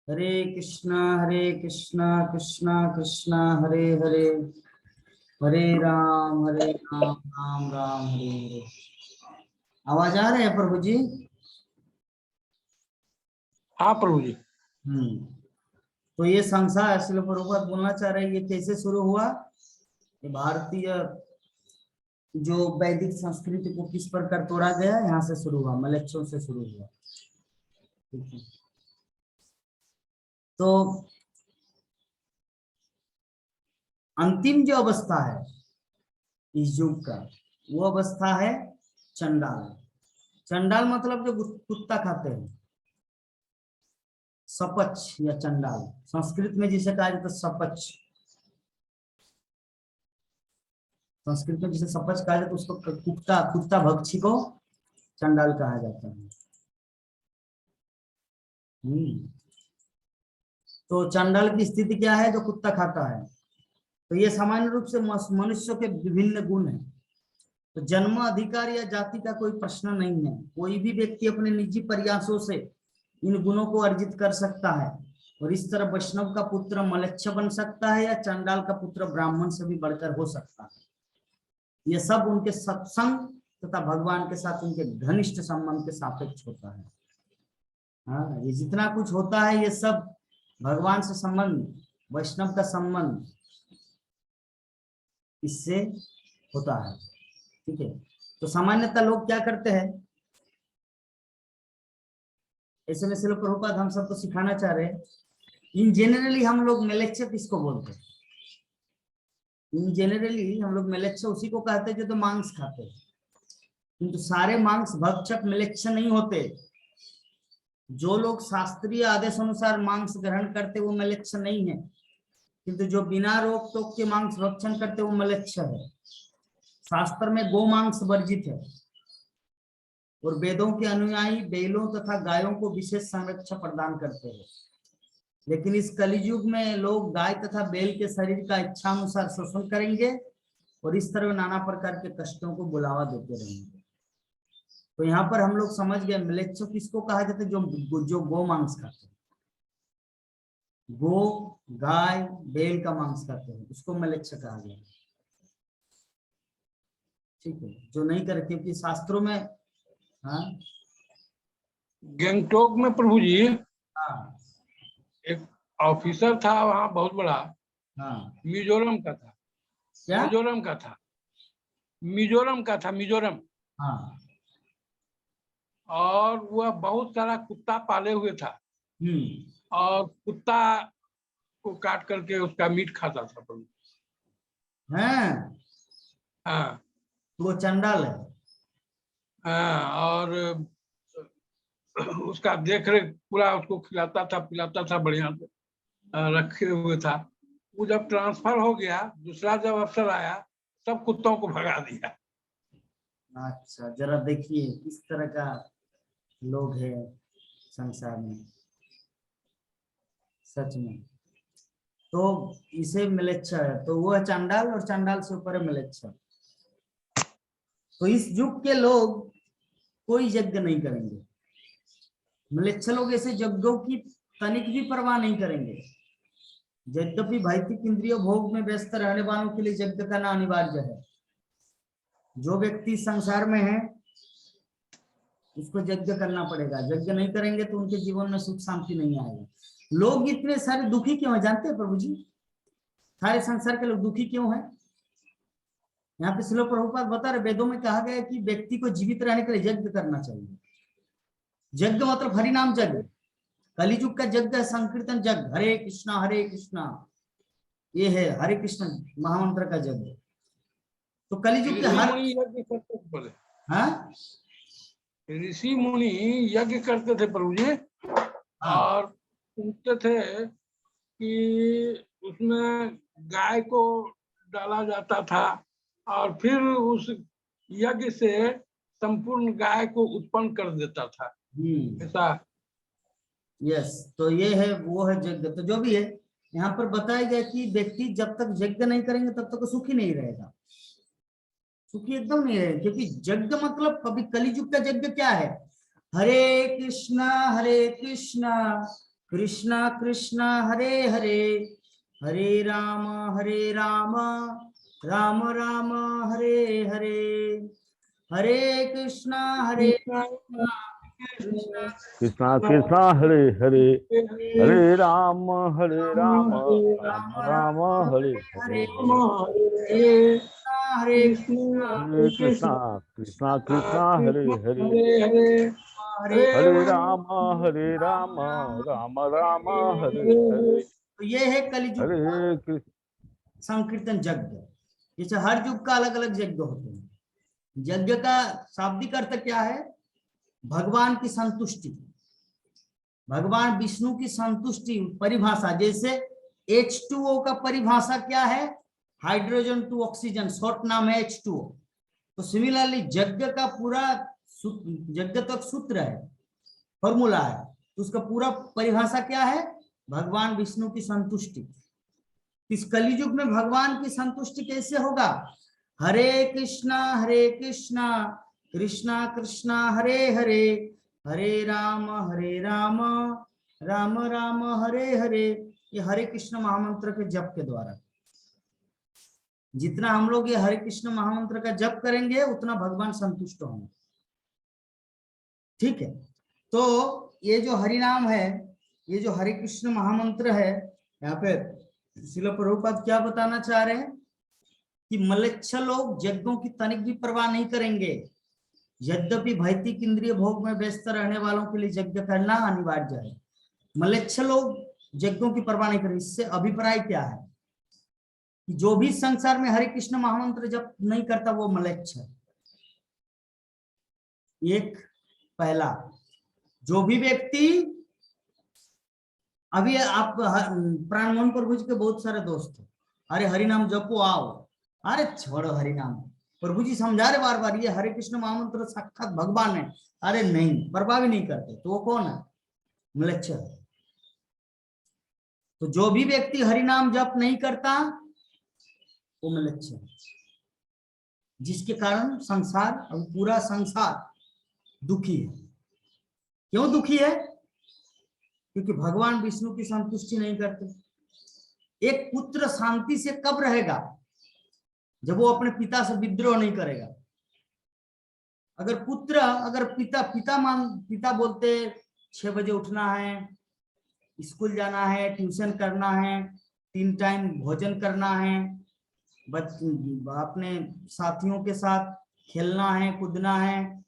हरे कृष्णा कृष्णा कृष्णा हरे हरे, हरे राम राम राम हरे हरे। आवाज आ रहा है प्रभु जी? हाँ प्रभु जी। तो ये संसार श्रील प्रभुपाद बोलना चाह रहे हैं, ये कैसे शुरू हुआ? ये भारतीय जो वैदिक संस्कृति को किस प्रकार तोड़ा गया, यहाँ से शुरू हुआ, मलेच्छों से शुरू हुआ। ठीक है, तो अंतिम जो अवस्था है इस युग का, वो अवस्था है चंडाल। चंडाल मतलब जो कुत्ता खाते हैं, सपच या चंडाल, संस्कृत में जिसे कहा जाता है सपच, संस्कृत में जिसे सपच कहा जाता है उसको कुत्ता कुत्ता भक्षी को चंडाल कहा जाता है। तो चंडाल की स्थिति क्या है? जो कुत्ता खाता है। तो ये सामान्य रूप से मनुष्य के विभिन्न गुण हैं। तो जन्म अधिकार या जाति का कोई प्रश्न नहीं है, कोई भी व्यक्ति अपने निजी प्रयासों से इन गुणों को अर्जित कर सकता है, और इस तरह वैष्णव का पुत्र मलेच्छ बन सकता है या चंडाल का पुत्र ब्राह्मण से भी बढ़कर हो सकता है। यह सब उनके सत्संग तथा भगवान के साथ उनके घनिष्ठ संबंध के सापेक्ष होता है। हाँ, ये जितना कुछ होता है ये सब भगवान से संबंध, वैष्णव का संबंध इससे होता है। ठीक है, तो सामान्यतः लोग क्या करते हैं, ऐसे में श्रील प्रभुपाद हम सबको सिखाना चाह रहे हैं, इन जनरली हम लोग मलेच्छ किसको बोलते हैं? इन जनरली हम लोग मलेच्छ उसी को कहते हैं जो तो मांस खाते हैं, किंतु सारे मांस भक्षक मलेच्छ नहीं होते। जो लोग शास्त्रीय आदेश अनुसार मांस ग्रहण करते वो मलेच्छ नहीं है, किंतु जो बिना रोक टोक के मांस भक्षण करते वो मलेच्छ है। शास्त्र में गो मांस वर्जित है, और वेदों के अनुयायी बैलों तथा गायों को विशेष संरक्षण प्रदान करते हैं। लेकिन इस कलियुग में लोग गाय तथा बैल के शरीर का इच्छा अनुसार शोषण करेंगे और इस तरह नाना प्रकार के कष्टों को बुलावा देते रहेंगे। तो यहाँ पर हम लोग समझ गए मलेच्छ किसको कहा जाता है? जो गो मांस खाते हैं, गो गाय बैल का मांस खाते हैं, उसको मलेच्छ कहा गया। ठीक है, जो नहीं करे, क्योंकि शास्त्रों में गंगटोक में प्रभु जी हाँ एक ऑफिसर था वहाँ बहुत बड़ा, मिजोरम का था। क्या? मिजोरम का था, मिजोरम का था, मिजोरम। हाँ, और वह बहुत सारा कुत्ता पाले हुए था, और कुत्ता को काट करके उसका मीट खाता था प्रभु। हाँ, वो चंडाल है। हाँ, और उसका देख रेख पूरा उसको खिलाता था पिलाता था, बढ़िया से रखे हुए था। वो जब ट्रांसफर हो गया, दूसरा जब अफसर आया, सब कुत्तों को भगा दिया। अच्छा, जरा देखिए किस तरह का लोग है संसार में, सच में। तो इसे मलेच्छ है, तो वो है चंडाल, और चंडाल से ऊपर है मलेच्छ। तो इस युग के लोग कोई यज्ञ नहीं करेंगे। मलेच्छ लोग ऐसे यज्ञों की तनिक भी परवाह नहीं करेंगे। यद्यपि भौतिक इंद्रिय भोग में व्यस्त रहने वालों के लिए यज्ञ करना अनिवार्य है। जो व्यक्ति संसार में है उसको यज्ञ करना पड़ेगा। यज्ञ नहीं करेंगे तो उनके जीवन में सुख शांति नहीं आएगा। लोग इतने सारे दुखी क्यों है जानते हैं प्रभु जी? सारे संसार के लोग दुखी क्यों हैं? यहाँ पे श्रील प्रभुपाद बता रहे, वेदों में कहा गया है कि व्यक्ति को जीवित रहने के लिए यज्ञ करना चाहिए। यज्ञ मतलब हरि नाम यज्ञ। कलियुग का यज्ञ है संकीर्तन यज्ञ, हरे कृष्णा, ये है हरे कृष्ण महामंत्र का यज्ञ। तो कलियुग के हर यज्ञ करते थे, हाँ, ऋषि मुनि यज्ञ करते थे प्रभु जी। और सुनते थे कि उसमें गाय को डाला जाता था, और फिर उस यज्ञ से संपूर्ण गाय को उत्पन्न कर देता था, ऐसा। यस, तो ये है वो है यज्ञ। तो जो भी है यहाँ पर बताया गया कि व्यक्ति जब तक यज्ञ नहीं करेंगे तब तक सुखी नहीं रहेगा, सुखी एकदम नहीं रहेगा। क्योंकि यज्ञ मतलब अभी कलियुग का यज्ञ क्या है? हरे कृष्णा कृष्णा कृष्णा हरे हरे, हरे राम राम राम हरे हरे, हरे कृष्णा कृष्णा कृष्णा कृष्णा हरे हरे, हरे हरे राम राम राम राम हरे हरे, हरे, हरे हरे कृष्णा कृष्णा कृष्णा हरे हरे, हरे। हरे राम राम राम राम हरे हरे, तो ये है कलिजुग का हरे कृष्ण। संकीर्तन यज्ञ। जैसे हर युग का अलग अलग यज्ञ होते हैं। यज्ञ का शाब्दिक अर्थ क्या है? भगवान की संतुष्टि, भगवान विष्णु की संतुष्टि परिभाषा। जैसे H2O का परिभाषा क्या है? हाइड्रोजन टू ऑक्सीजन, शॉर्ट नाम है H2O। तो सिमिलरली यज्ञ का पूरा यज्ञ तक सूत्र है, फॉर्मूला है, तो उसका पूरा परिभाषा क्या है? भगवान विष्णु की संतुष्टि। इस कलियुग में भगवान की संतुष्टि कैसे होगा? हरे कृष्णा कृष्णा कृष्णा हरे हरे, हरे राम राम राम हरे हरे। ये हरे कृष्ण महामंत्र के जप के द्वारा, जितना हम लोग ये हरे कृष्ण महामंत्र का जप करेंगे उतना भगवान संतुष्ट होंगे। ठीक है, तो ये जो हरि नाम है, ये जो हरे कृष्ण महामंत्र है, यहाँ पे श्रील प्रभुपाद क्या बताना चाह रहे हैं कि मलेच्छ लोग यज्ञों की तनिक भी परवाह नहीं करेंगे। यद्यपि भौतिक इंद्रिय भोग में व्यस्त रहने वालों के लिए यज्ञ करना अनिवार्य है, मलेच्छ लोग यज्ञों की परवाह नहीं करेंगे। इससे अभिप्राय क्या है कि जो भी संसार में हरे कृष्ण महामंत्र जप नहीं करता वो मलेच्छ है। एक पहला, जो भी व्यक्ति, अभी आप प्राणमोहन प्रभु जी के बहुत सारे दोस्त हैं, अरे हरि नाम जपो आओ, अरे छोड़ो हरि नाम, प्रभु जी समझा रहे बार बार ये हरे कृष्ण महामंत्र साक्षात भगवान है, अरे नहीं, परवाह भी नहीं करते, तो वो कौन है? म्लेच्छ है। तो जो भी व्यक्ति हरि नाम जप नहीं करता वो म्लेच्छ है, जिसके कारण संसार, अब पूरा संसार दुखी है। क्यों दुखी है? क्योंकि भगवान विष्णु की संतुष्टि नहीं करते। एक पुत्र शांति से कब रहेगा? जब वो अपने पिता से विद्रोह नहीं करेगा। अगर पिता बोलते 6 बजे उठना है, स्कूल जाना है, ट्यूशन करना है, 3 टाइम भोजन करना है, अपने साथियों के साथ खेलना है, कूदना है,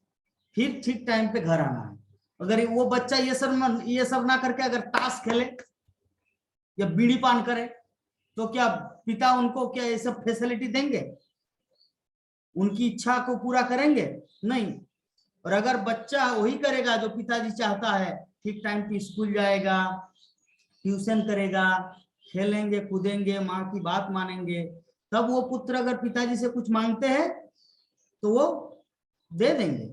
फिर ठीक टाइम पे घर आना है। अगर वो बच्चा ये सब ना करके अगर ताश खेले या बीड़ी पान करे, तो क्या पिता उनको क्या ये सब फैसिलिटी देंगे? उनकी इच्छा को पूरा करेंगे? नहीं। और अगर बच्चा वही करेगा जो पिताजी चाहता है, ठीक टाइम पे स्कूल जाएगा, ट्यूशन करेगा, खेलेंगे कूदेंगे, माँ की बात मानेंगे, तब वो पुत्र अगर पिताजी से कुछ मांगते हैं तो वो दे देंगे,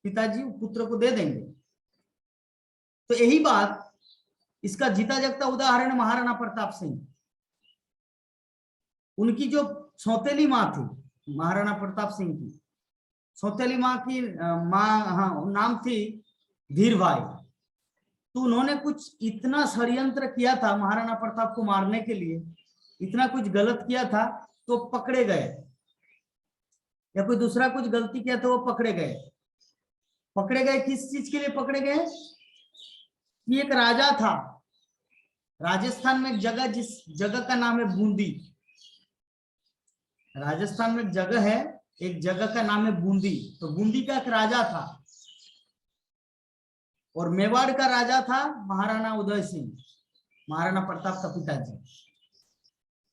पिताजी पुत्र को दे देंगे। तो यही बात, इसका जीता जागता उदाहरण महाराणा प्रताप सिंह। उनकी जो सौतेली माँ थी महाराणा प्रताप सिंह की, सौतेली माँ की नाम थी धीरभाई। तो उन्होंने कुछ इतना षड्यंत्र किया था महाराणा प्रताप को मारने के लिए, इतना कुछ गलत किया था, तो पकड़े गए, या कोई दूसरा कुछ गलती किया तो वो पकड़े गए। पकड़े गए किस चीज के लिए पकड़े गए? कि एक राजा था राजस्थान में, एक जगह, जिस जगह का नाम है बूंदी। राजस्थान में एक जगह है, एक जगह का नाम है बूंदी। तो बूंदी का एक राजा था, और मेवाड़ का राजा था महाराणा उदय सिंह, महाराणा प्रताप का पिताजी।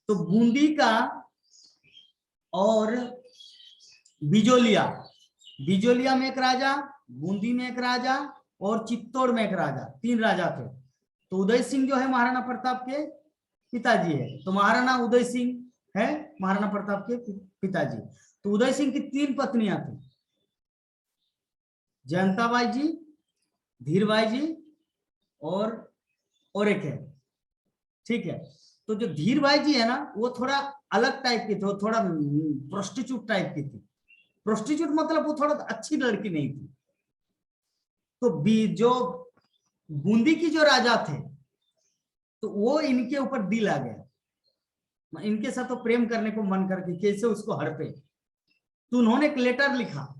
तो बूंदी का और बिजोलिया में एक राजा, बूंदी में एक राजा, और चित्तौड़ में एक राजा, 3 राजा थे। तो उदय सिंह जो है महाराणा प्रताप के पिताजी है, तो महाराणा उदय सिंह है महाराणा प्रताप के पिताजी। तो उदय सिंह की 3 पत्नियां थी, जयंताबाई जी, धीरबाई जी और एक है। ठीक है, तो जो धीरबाई जी है ना, वो थोड़ा अलग टाइप की थी, वो थोड़ा प्रोस्टिट्यूट टाइप की थी। प्रोस्टिट्यूट मतलब वो थोड़ा अच्छी लड़की नहीं थी। तो जो बूंदी की जो राजा थे तो वो इनके ऊपर दिल आ गया, इनके साथ तो प्रेम करने को मन करके कैसे उसको हड़पे। तो उन्होंने एक लेटर लिखा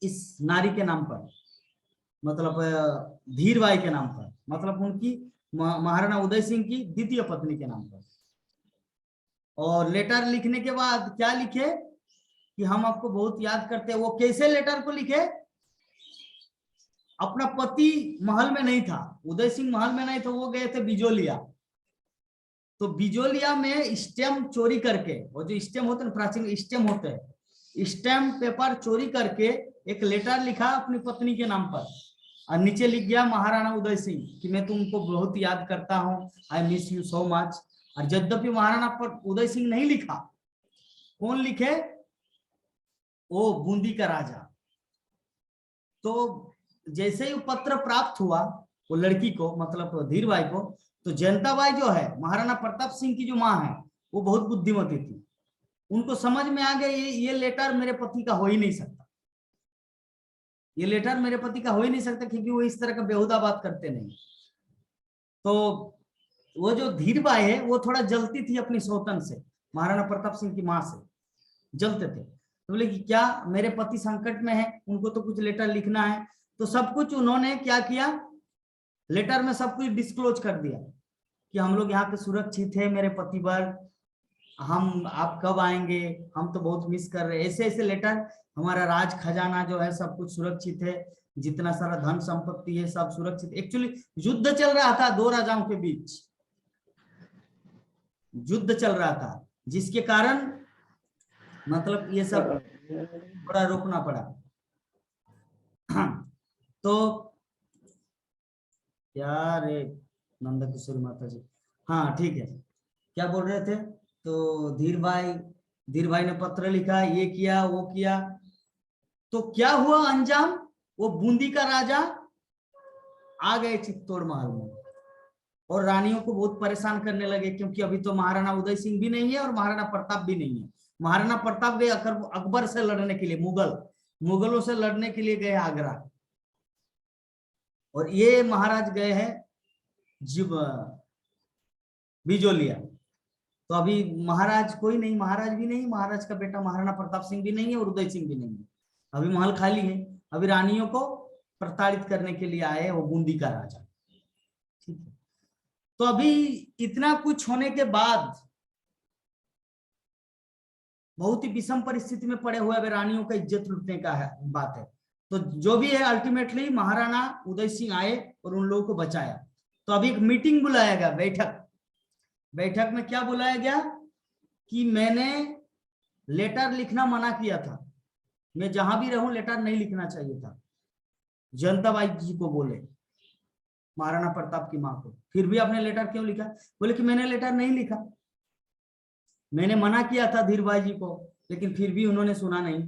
इस नारी के नाम पर, मतलब धीरबाई के नाम पर, मतलब उनकी महाराणा उदय सिंह की द्वितीय पत्नी के नाम पर। और लेटर लिखने के बाद क्या लिखे कि हम आपको बहुत याद करते हैं। वो कैसे लेटर को लिखे, अपना पति महल में नहीं था, उदय सिंह महल में नहीं था, वो गए थे बिजोलिया। तो बिजोलिया में स्टैम्प चोरी करके, वो जो स्टैम्प होते हैं प्राचीन स्टैम्प होते हैं, स्टैम्प पेपर चोरी करके एक लेटर लिखा अपनी पत्नी के नाम पर, और नीचे लिख गया महाराणा उदय सिंह कि मैं तुमको बहुत याद करता हूँ, I miss you so much. और यद्यपि महाराणा पर उदय सिंह नहीं लिखा, कौन लिखे, वो बूंदी का राजा। तो जैसे ही पत्र प्राप्त हुआ वो लड़की को, मतलब धीरबाई को, तो जयंताबाई जो है महाराणा प्रताप सिंह की जो माँ है, वो बहुत बुद्धिमती थी। उनको समझ में आ गया ये लेटर मेरे पति का हो ही नहीं सकता, ये लेटर मेरे पति का हो ही नहीं सकता, क्योंकि वो इस तरह का बेहुदा बात करते नहीं। तो वो जो धीरबाई है वो थोड़ा जलती थी अपनी सौतन से, महाराणा प्रताप सिंह की माँ से जलते थे। तो बोले कि क्या मेरे पति संकट में है, उनको तो कुछ लेटर लिखना है। तो सब कुछ उन्होंने क्या किया, लेटर में सब कुछ डिस्क्लोज कर दिया कि हम लोग यहाँ पे सुरक्षित है, मेरे पतिवर, हम आप कब आएंगे, हम तो बहुत मिस कर रहे हैं, ऐसे ऐसे लेटर, हमारा राज खजाना जो है सब कुछ सुरक्षित है, जितना सारा धन संपत्ति है सब सुरक्षित। एक्चुअली युद्ध चल रहा था, दो राजाओं के बीच युद्ध चल रहा था, जिसके कारण मतलब ये सब थोड़ा रोकना पड़ा। तो क्या रे नंदा किशोरी माता जी, हाँ ठीक है, क्या बोल रहे थे। तो धीरबाई ने पत्र लिखा, ये किया वो किया। तो क्या हुआ अंजाम, वो बूंदी का राजा आ गए चित्तौड़ महल में और रानियों को बहुत परेशान करने लगे, क्योंकि अभी तो महाराणा उदय सिंह भी नहीं है और महाराणा प्रताप भी नहीं है। महाराणा प्रताप गए अकबर से लड़ने के लिए, मुगलों से लड़ने के लिए गए आगरा, और ये महाराज गए हैं बिजोलिया। तो अभी महाराज कोई नहीं, महाराज भी नहीं, महाराज का बेटा महाराणा प्रताप सिंह भी नहीं है और उदय सिंह भी नहीं है, अभी महल खाली है। अभी रानियों को प्रताड़ित करने के लिए आए वो बूंदी का राजा, ठीक है। तो अभी इतना कुछ होने के बाद बहुत ही विषम परिस्थिति में पड़े हुए, अभी रानियों का इज्जत लूटने का है बात है। तो जो भी है अल्टीमेटली महाराणा उदय सिंह आए और उन लोगों को बचाया। तो अभी एक मीटिंग बुलाया गया, बैठक में क्या बुलाया गया कि मैंने लेटर लिखना मना किया था, मैं जहां भी रहूं लेटर नहीं लिखना चाहिए था। जयंताबाई जी को बोले, महाराणा प्रताप की मां को, फिर भी आपने लेटर क्यों लिखा। बोले कि मैंने लेटर नहीं लिखा, मैंने मना किया था धीरबाई जी को, लेकिन फिर भी उन्होंने सुना नहीं।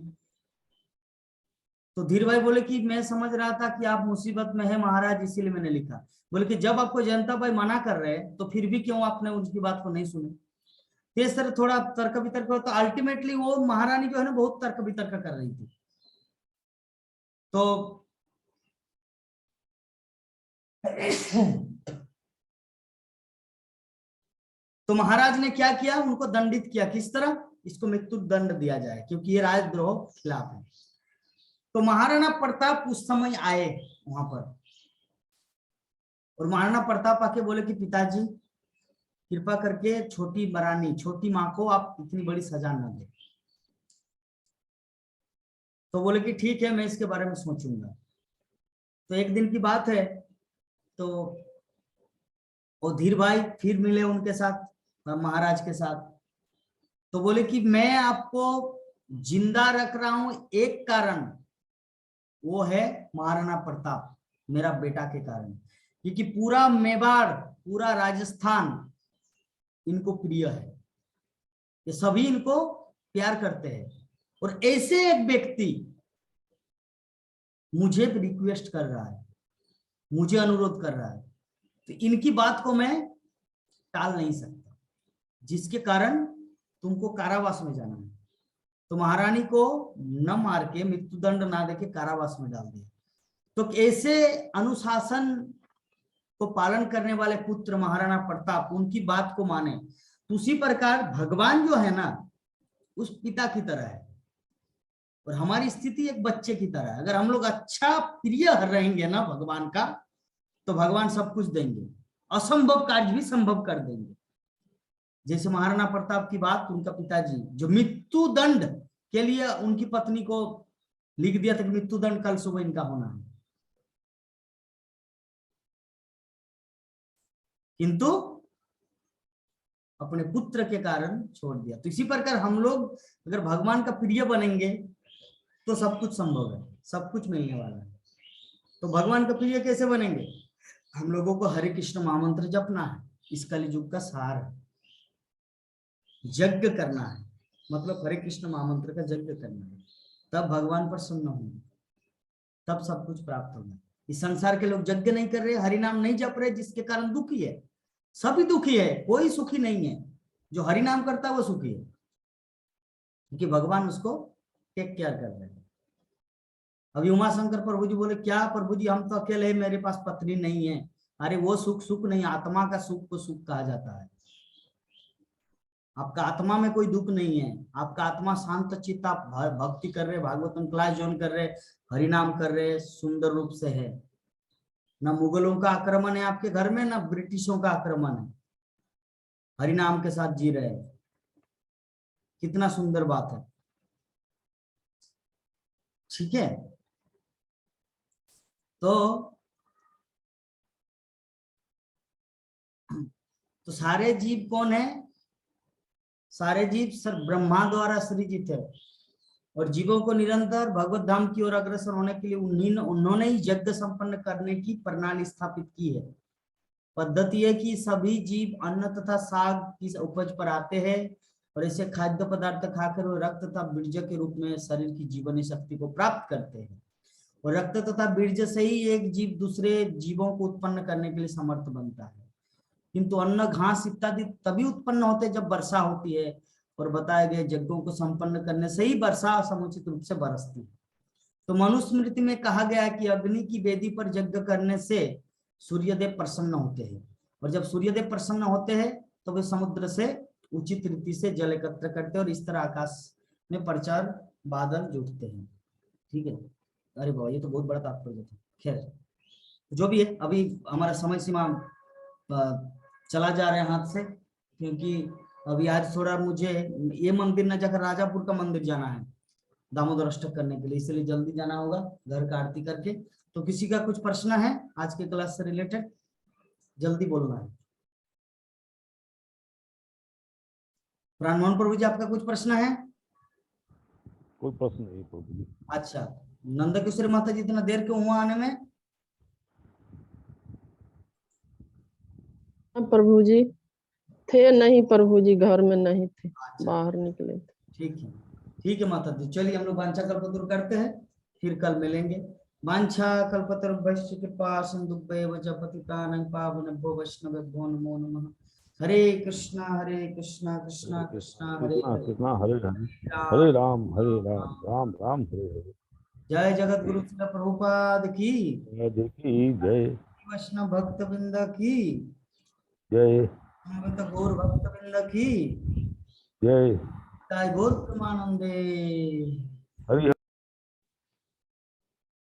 तो धीरबाई बोले कि मैं समझ रहा था कि आप मुसीबत में है महाराज, इसीलिए मैंने लिखा। बोले कि जब आपको जयंताबाई मना कर रहे हैं तो फिर भी क्यों आपने उनकी बात को नहीं सुनी। इस तरह थोड़ा तर्क वितर्क हो, तो अल्टीमेटली वो महारानी जो है ना बहुत तर्क वितर्क कर रही थी। तो महाराज ने क्या किया, उनको दंडित किया। किस तरह, इसको मृत्यु दंड दिया जाए, क्योंकि ये राजद्रोह खिलाफ है। तो महाराणा प्रताप उस समय आए वहां पर, और महाराणा प्रताप आके बोले कि पिताजी कृपा करके छोटी माँ को आप इतनी बड़ी सजा न दे। तो बोले कि ठीक है, मैं इसके बारे में सोचूंगा। तो एक दिन की बात है, तो वो धीरबाई फिर मिले उनके साथ, महाराज के साथ। तो बोले कि मैं आपको जिंदा रख रहा हूं एक कारण, वो है महाराणा प्रताप, मेरा बेटा के कारण, क्योंकि पूरा मेवाड़, पूरा राजस्थान इनको प्रिय है, ये सभी इनको प्यार करते हैं। और ऐसे एक व्यक्ति मुझे रिक्वेस्ट कर रहा है, मुझे अनुरोध कर रहा है, तो इनकी बात को मैं टाल नहीं सकता, जिसके कारण तुमको कारावास में जाना है। तो महारानी को न मार के, मृत्युदंड ना देके कारावास में डाल दिया। तो ऐसे अनुशासन को पालन करने वाले पुत्र महाराणा प्रताप उनकी बात को माने, तो उसी प्रकार भगवान जो है ना उस पिता की तरह है और हमारी स्थिति एक बच्चे की तरह है। अगर हम लोग अच्छा प्रिय रहेंगे ना भगवान का, तो भगवान सब कुछ देंगे, असंभव कार्य भी संभव कर देंगे। जैसे महाराणा प्रताप की बात, उनका पिताजी जो मृत्यु दंड के लिए उनकी पत्नी को लिख दिया था कि मृत्यु दंड कल सुबह इनका होना है, किंतु अपने पुत्र के कारण छोड़ दिया। तो इसी प्रकार हम लोग अगर भगवान का प्रिय बनेंगे तो सब कुछ संभव है, सब कुछ मिलने वाला है। तो भगवान का प्रिय कैसे बनेंगे? हम लोगों को हरे कृष्ण महामंत्र जपना है, इस कलियुग का सार है। यज्ञ करना है, मतलब हरे कृष्ण महामंत्र का यज्ञ करना है, तब भगवान प्रसन्न होंगे, तब सब कुछ प्राप्त होगा। इस संसार के लोग यज्ञ नहीं कर रहे, हरि नाम नहीं जप रहे, जिसके कारण दुखी है, सभी दुखी है, कोई सुखी नहीं है। जो हरि नाम करता है वो सुखी है, क्योंकि भगवान उसको टेक केयर कर रहे हैं। अभी उमा शंकर प्रभु जी बोले, क्या प्रभु जी हम तो अकेले हैं, मेरे पास पत्नी नहीं है। अरे वो सुख सुख नहीं, आत्मा का सुख को सुख कहा जाता है। आपका आत्मा में कोई दुख नहीं है, आपका आत्मा शांत चित्त, आप भक्ति कर रहे, भागवतम क्लास ज्वाइन कर रहे, हरि नाम कर रहे, सुंदर रूप से है। ना मुगलों का आक्रमण है आपके घर में, ना ब्रिटिशों का आक्रमण है, हरि नाम के साथ जी रहे, कितना सुंदर बात है। ठीक है, तो सारे जीव कौन है? सारे जीव सर ब्रह्मा द्वारा सृजित है और जीवों को निरंतर भगवत धाम की ओर अग्रसर होने के लिए उन्होंने ही यज्ञ संपन्न करने की प्रणाली स्थापित की है। पद्धति है कि सभी जीव अन्न तथा साग की उपज पर आते हैं और ऐसे खाद्य पदार्थ खाकर वो रक्त तथा बीज के रूप में शरीर की जीवनी शक्ति को प्राप्त करते हैं और रक्त तथा बीज से ही एक जीव दूसरे जीवों को उत्पन्न करने के लिए समर्थ बनता है। किंतु अन्न घास इत्यादि तभी उत्पन्न होते जब वर्षा होती है और बताए गए यज्ञों को संपन्न करने से ही वर्षा समुचित रूप से बरसती है। तो मनुस्मृति में कहा गया है कि अग्नि की वेदी पर यज्ञ करने से सूर्यदेव प्रसन्न होते हैं और जब सूर्यदेव प्रसन्न होते हैं तो वे समुद्र से उचित रीति से जल एकत्र करते हैं और इस तरह आकाश में प्रचार बादल जुटते हैं। ठीक है, अरे बाबा ये तो बहुत बड़ा तात्पर्य था। खैर जो भी है, अभी हमारा समय सीमा चला जा रहा है हाथ से, क्योंकि अभी आज थोड़ा मुझे ये मंदिर न जाकर राजापुर का मंदिर जाना है दामोदर अष्टक करने के लिए, इसलिए जल्दी जाना होगा घर का आरती करके। तो किसी का कुछ प्रश्न है आज के क्लास से रिलेटेड? जल्दी बोलना है। प्राणमोहन प्रभु जी आपका कुछ प्रश्न है? कोई प्रश्न नहीं प्रभु जी। अच्छा, नंद किशोरी माता जी इतना देर क्यों हुआ आने में? प्रभु जी थे नहीं, प्रभु जी घर में नहीं थे, अच्छा, बाहर निकले थे। ठीक है माता जी। चलिए हम लोग वांछा कल्पतरु करते हैं, फिर कल मिलेंगे। वांछा कल्पतरु भैश्य कृपा सिंधुभ्येव च पतितानां पावनेभ्यो वैष्णवेभ्यो नमो नमः। हरे कृष्णा कृष्णा कृष्णा हरे हरे, कृष्णा हरे हरे, हरे राम राम राम हरे हरे। जय जगत गुरु श्रील प्रभुपाद की देखी जय, वैष्णव भक्त वृंद की जय गौर भक्त वृंद की जय, गौर प्रेमानंदे। हरि